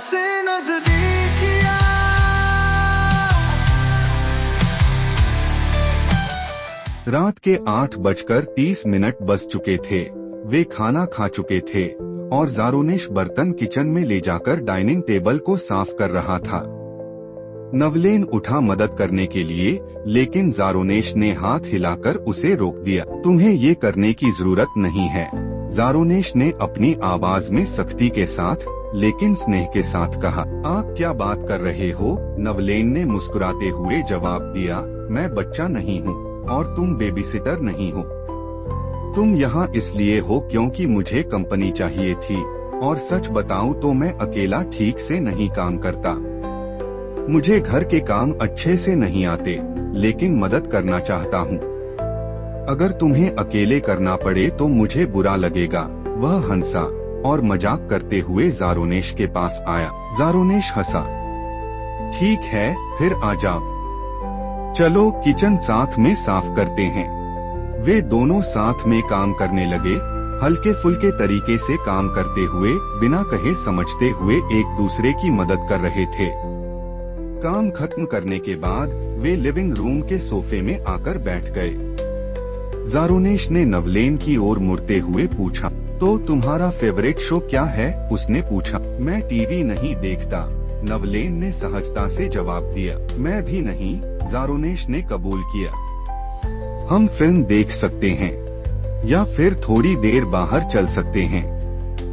से नजदीकियां। रात के 8:30 बज चुके थे। वे खाना खा चुके थे और ज़ारोनेश बर्तन किचन में ले जाकर डाइनिंग टेबल को साफ कर रहा था। नवलेन उठा मदद करने के लिए, लेकिन ज़ारोनेश ने हाथ हिलाकर उसे रोक दिया। तुम्हें ये करने की जरूरत नहीं है, ज़ारोनेश ने अपनी आवाज में सख्ती के साथ लेकिन स्नेह के साथ कहा। आप क्या बात कर रहे हो? नवलेन ने मुस्कुराते हुए जवाब दिया, मैं बच्चा नहीं हूँ और तुम बेबीसिटर नहीं हो। तुम यहाँ इसलिए हो क्योंकि मुझे कंपनी चाहिए थी, और सच बताऊं तो मैं अकेला ठीक से नहीं काम करता। मुझे घर के काम अच्छे से नहीं आते, लेकिन मदद करना चाहता हूँ। अगर तुम्हें अकेले करना पड़े तो मुझे बुरा लगेगा। वह हंसा और मजाक करते हुए ज़ारोनेश के पास आया। ज़ारोनेश हंसा। ठीक है, फिर आ जाओ। चलो किचन साथ में साफ करते हैं। वे दोनों साथ में काम करने लगे, हल्के फुल्के तरीके से काम करते हुए, बिना कहे समझते हुए एक दूसरे की मदद कर रहे थे। काम खत्म करने के बाद वे लिविंग रूम के सोफे में आकर बैठ गए। ज़ारोनेश ने नवलेन की ओर मुड़ते हुए पूछा, तो तुम्हारा फेवरेट शो क्या है? उसने पूछा। मैं टीवी नहीं देखता, नवलेन ने सहजता से जवाब दिया। मैं भी नहीं, ज़ारोनेश ने कबूल किया। हम फिल्म देख सकते हैं या फिर थोड़ी देर बाहर चल सकते हैं।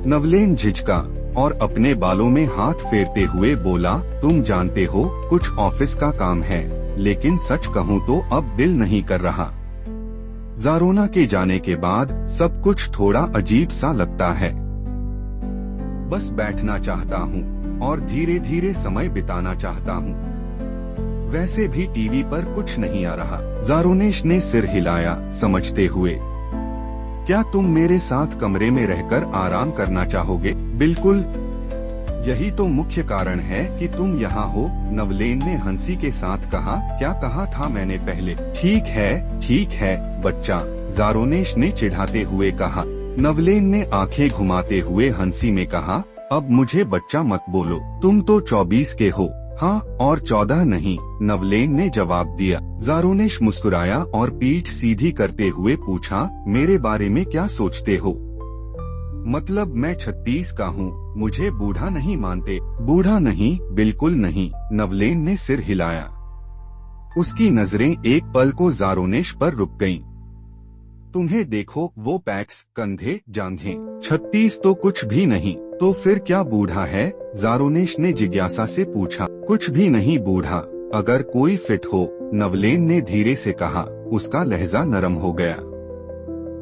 नवलेन झिझका और अपने बालों में हाथ फेरते हुए बोला, तुम जानते हो कुछ ऑफिस का काम है, लेकिन सच कहूँ तो अब दिल नहीं कर रहा। ज़ारोना के जाने के बाद सब कुछ थोड़ा अजीब सा लगता है। बस बैठना चाहता हूँ और धीरे धीरे समय बिताना चाहता हूँ। वैसे भी टीवी पर कुछ नहीं आ रहा। ज़ारोनेश ने सिर हिलाया, समझते हुए। क्या तुम मेरे साथ कमरे में रहकर आराम करना चाहोगे? बिल्कुल, यही तो मुख्य कारण है कि तुम यहाँ हो, नवलेन ने हंसी के साथ कहा। क्या कहा था मैंने पहले? ठीक है बच्चा, ज़ारोनेश ने चिढ़ाते हुए कहा। नवलेन ने आंखें घुमाते हुए हंसी में कहा, अब मुझे बच्चा मत बोलो, तुम तो 24 के हो। हाँ, और 14 नहीं, नवलेन ने जवाब दिया। ज़ारोनेश मुस्कुराया और पीठ सीधी करते हुए पूछा, मेरे बारे में क्या सोचते हो? मतलब मैं 36 का हूँ, मुझे बूढ़ा नहीं मानते? बूढ़ा नहीं, बिल्कुल नहीं, नवलेन ने सिर हिलाया। उसकी नजरें एक पल को ज़ारोनेश पर रुक गईं। तुम्हें देखो, वो पैक्स, कंधे, जांघें। 36 तो कुछ भी नहीं, तो फिर क्या बूढ़ा है? ज़ारोनेश ने जिज्ञासा से पूछा। कुछ भी नहीं बूढ़ा, अगर कोई फिट हो, नवलेन ने धीरे से कहा। उसका लहजा नरम हो गया।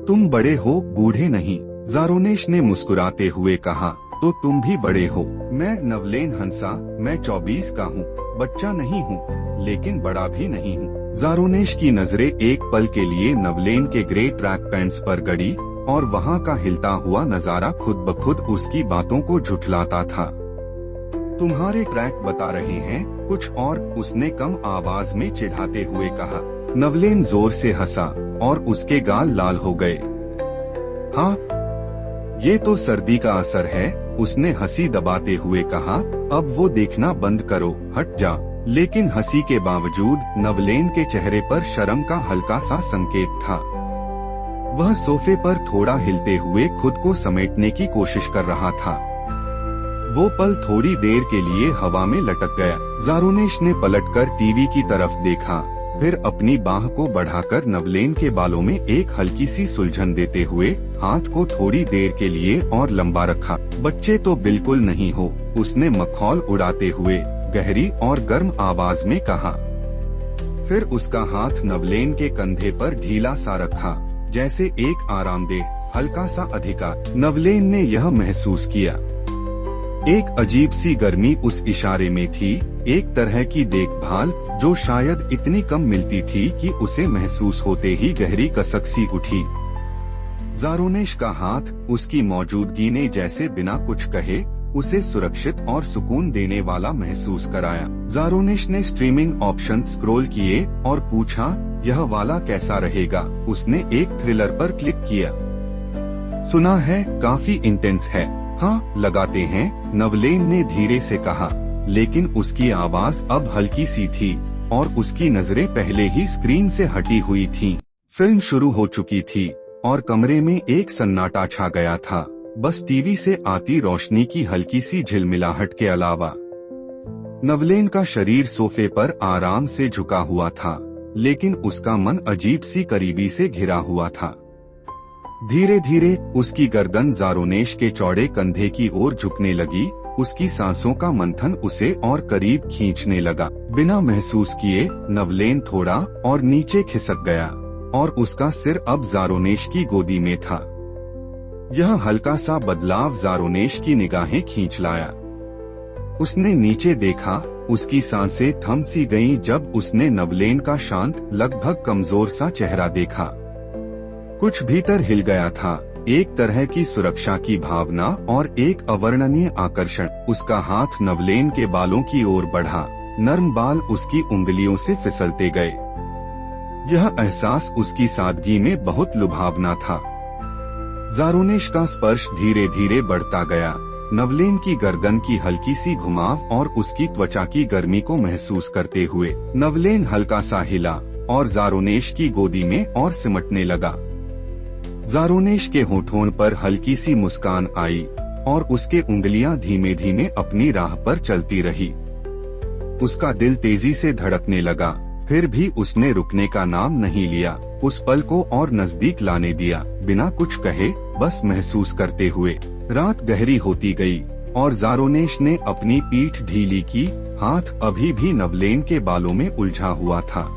तुम बड़े हो, बूढ़े नहीं, ज़ारोनेश ने मुस्कुराते हुए कहा। तो तुम भी बड़े हो। मैं, नवलेन हंसा, मैं 24 का हूँ, बच्चा नहीं हूँ, लेकिन बड़ा भी नहीं हूँ। ज़ारोनेश की नजरें एक पल के लिए नवलेन के ग्रे ट्रैक पैंट्स पर गड़ी, और वहाँ का हिलता हुआ नजारा खुद ब खुद उसकी बातों को झुठलाता था। तुम्हारे ट्रैक बता रहे हैं कुछ और, उसने कम आवाज में चिढ़ाते हुए कहा। नवलेन जोर से हंसा और उसके गाल लाल हो गए। हाँ, ये तो सर्दी का असर है, उसने हंसी दबाते हुए कहा। अब वो देखना बंद करो, हट जा। लेकिन हंसी के बावजूद नवलेन के चेहरे पर शर्म का हल्का सा संकेत था। वह सोफे पर थोड़ा हिलते हुए खुद को समेटने की कोशिश कर रहा था। वो पल थोड़ी देर के लिए हवा में लटक गया। ज़ारोनेश ने पलटकर टीवी की तरफ देखा, फिर अपनी बाह को बढ़ाकर नवलेन के बालों में एक हल्की सी सुलझन देते हुए हाथ को थोड़ी देर के लिए और लंबा रखा। बच्चे तो बिल्कुल नहीं हो, उसने मखौल उड़ाते हुए गहरी और गर्म आवाज में कहा। फिर उसका हाथ नवलेन के कंधे पर ढीला सा रखा, जैसे एक आरामदेह हल्का सा अधिकार। नवलेन ने यह महसूस किया। एक अजीब सी गर्मी उस इशारे में थी, एक तरह की देखभाल जो शायद इतनी कम मिलती थी कि उसे महसूस होते ही गहरी कसक सी उठी। ज़ारोनेश का हाथ उसकी मौजूदगी ने जैसे बिना कुछ कहे उसे सुरक्षित और सुकून देने वाला महसूस कराया। ज़ारोनेश ने स्ट्रीमिंग ऑप्शन स्क्रॉल किए और पूछा, यह वाला कैसा रहेगा? उसने एक थ्रिलर पर क्लिक किया। सुना है काफी इंटेंस है। हाँ लगाते हैं, नवलेन ने धीरे से कहा, लेकिन उसकी आवाज अब हल्की सी थी और उसकी नजरें पहले ही स्क्रीन से हटी हुई थीं। फिल्म शुरू हो चुकी थी और कमरे में एक सन्नाटा छा गया था, बस टीवी से आती रोशनी की हल्की सी झिलमिलाहट के अलावा। नवलेन का शरीर सोफे पर आराम से झुका हुआ था, लेकिन उसका मन अजीब सी करीबी से घिरा हुआ था। धीरे धीरे उसकी गर्दन ज़ारोनेश के चौड़े कंधे की ओर झुकने लगी। उसकी सांसों का मंथन उसे और करीब खींचने लगा। बिना महसूस किए नवलेन थोड़ा और नीचे खिसक गया और उसका सिर अब ज़ारोनेश की गोदी में था। यह हल्का सा बदलाव ज़ारोनेश की निगाहें खींच लाया। उसने नीचे देखा, उसकी सांसें थम सी गईं जब उसने नवलेन का शांत, लगभग कमजोर सा चेहरा देखा। कुछ भीतर हिल गया था, एक तरह की सुरक्षा की भावना और एक अवर्णनीय आकर्षण। उसका हाथ नवलेन के बालों की ओर बढ़ा, नर्म बाल उसकी उंगलियों से फिसलते गए। यह एहसास उसकी सादगी में बहुत लुभावना था। ज़ारोनेश का स्पर्श धीरे धीरे बढ़ता गया, नवलेन की गर्दन की हल्की सी घुमाव और उसकी त्वचा की गर्मी को महसूस करते हुए नवलेन हल्का सा हिला और ज़ारोनेश की गोदी में और सिमटने लगा। ज़ारोनेश के होठों पर हल्की सी मुस्कान आई और उसके उंगलियां धीमे धीमे अपनी राह पर चलती रही। उसका दिल तेजी से धड़कने लगा, फिर भी उसने रुकने का नाम नहीं लिया। उस पल को और नजदीक लाने दिया, बिना कुछ कहे, बस महसूस करते हुए। रात गहरी होती गई और ज़ारोनेश ने अपनी पीठ ढीली की, हाथ अभी भी नवलेन के बालों में उलझा हुआ था।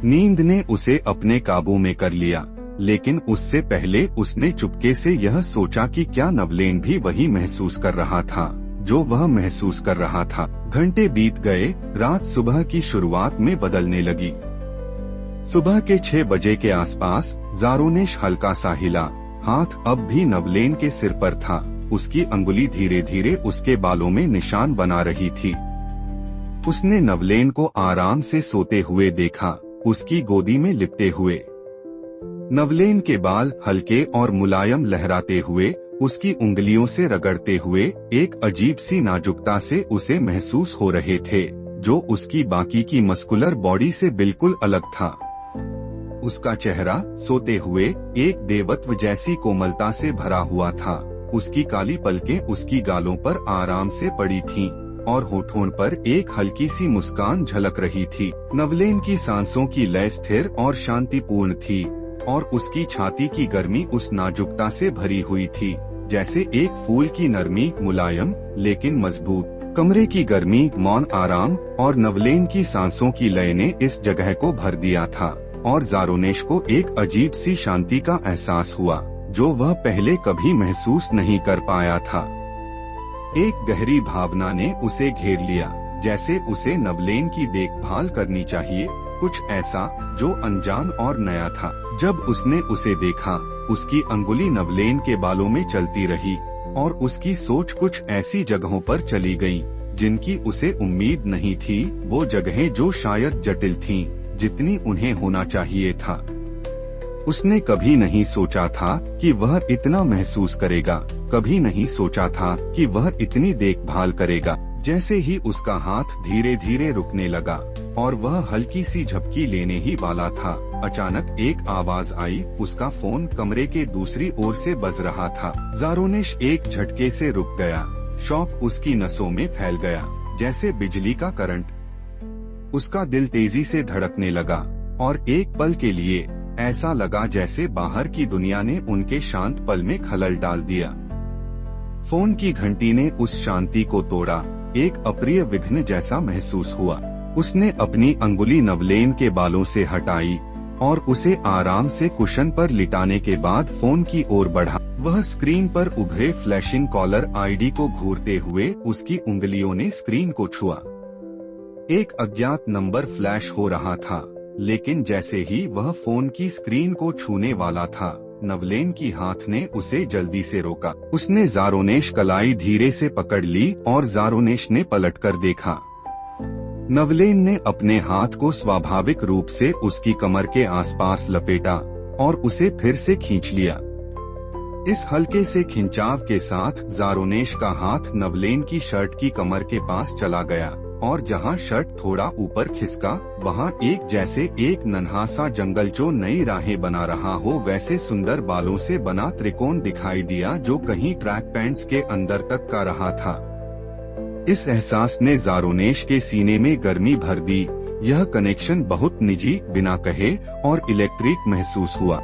नींद ने उसे अपने काबू में कर लिया, लेकिन उससे पहले उसने चुपके से यह सोचा कि क्या नवलेन भी वही महसूस कर रहा था जो वह महसूस कर रहा था। घंटे बीत गए, रात सुबह की शुरुआत में बदलने लगी। सुबह के 6 बजे के आसपास ज़ारोनेश हल्का सा हिला, हाथ अब भी नवलेन के सिर पर था। उसकी अंगुली धीरे धीरे उसके बालों में निशान बना रही थी। उसने नवलेन को आराम से सोते हुए देखा, उसकी गोदी में लिपटे हुए। नवलेन के बाल हल्के और मुलायम लहराते हुए, उसकी उंगलियों से रगड़ते हुए एक अजीब सी नाजुकता से उसे महसूस हो रहे थे, जो उसकी बाकी की मस्कुलर बॉडी से बिल्कुल अलग था। उसका चेहरा सोते हुए एक देवत्व जैसी कोमलता से भरा हुआ था। उसकी काली पलकें उसकी गालों पर आराम से पड़ी थीं और होठों पर एक हल्की सी मुस्कान झलक रही थी। नवलेन की सांसों की लय स्थिर और शांतिपूर्ण थी और उसकी छाती की गर्मी उस नाजुकता से भरी हुई थी, जैसे एक फूल की नरमी, मुलायम लेकिन मजबूत। कमरे की गर्मी, मौन आराम और नवलेन की सांसों की लय ने इस जगह को भर दिया था और ज़ारोनेश को एक अजीब सी शांति का एहसास हुआ, जो वह पहले कभी महसूस नहीं कर पाया था। एक गहरी भावना ने उसे घेर लिया, जैसे उसे नवलेन की देखभाल करनी चाहिए, कुछ ऐसा जो अनजान और नया था। जब उसने उसे देखा, उसकी अंगुली नवलेन के बालों में चलती रही और उसकी सोच कुछ ऐसी जगहों पर चली गई जिनकी उसे उम्मीद नहीं थी, वो जगहें जो शायद जटिल थीं, जितनी उन्हें होना चाहिए था। उसने कभी नहीं सोचा था कि वह इतना महसूस करेगा, कभी नहीं सोचा था कि वह इतनी देखभाल करेगा। जैसे ही उसका हाथ धीरे धीरे रुकने लगा और वह हल्की सी झपकी लेने ही वाला था, अचानक एक आवाज आई। उसका फोन कमरे के दूसरी ओर से बज रहा था। ज़ारोनेश एक झटके से रुक गया, शॉक उसकी नसों में फैल गया जैसे बिजली का करंट। उसका दिल तेजी से धड़कने लगा और एक पल के लिए ऐसा लगा जैसे बाहर की दुनिया ने उनके शांत पल में खलल डाल दिया। फोन की घंटी ने उस शांति को तोड़ा, एक अप्रिय विघ्न जैसा महसूस हुआ। उसने अपनी अंगुली नवलेन के बालों से हटाई और उसे आराम से कुशन पर लिटाने के बाद फोन की ओर बढ़ा। वह स्क्रीन पर उभरे फ्लैशिंग कॉलर आईडी को घूरते हुए उसकी उंगलियों ने स्क्रीन को छुआ। एक अज्ञात नंबर फ्लैश हो रहा था, लेकिन जैसे ही वह फोन की स्क्रीन को छूने वाला था, नवलेन की हाथ ने उसे जल्दी से रोका। उसने ज़ारोनेश कलाई धीरे से पकड़ ली और ज़ारोनेश ने पलटकर देखा। नवलेन ने अपने हाथ को स्वाभाविक रूप से उसकी कमर के आसपास लपेटा और उसे फिर से खींच लिया। इस हल्के से खिंचाव के साथ ज़ारोनेश का हाथ नवलेन की शर्ट की कमर के पास चला गया और जहां शर्ट थोड़ा ऊपर खिसका वहां एक जैसे एक नन्हा सा जंगल जो नई राहें बना रहा हो वैसे सुंदर बालों से बना त्रिकोण दिखाई दिया जो कहीं ट्रैक पैंट्स के अंदर तक का रहा था। इस एहसास ने ज़ारोनेश के सीने में गर्मी भर दी। यह कनेक्शन बहुत निजी, बिना कहे और इलेक्ट्रिक महसूस हुआ।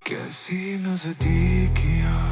कैसी नजदीकियां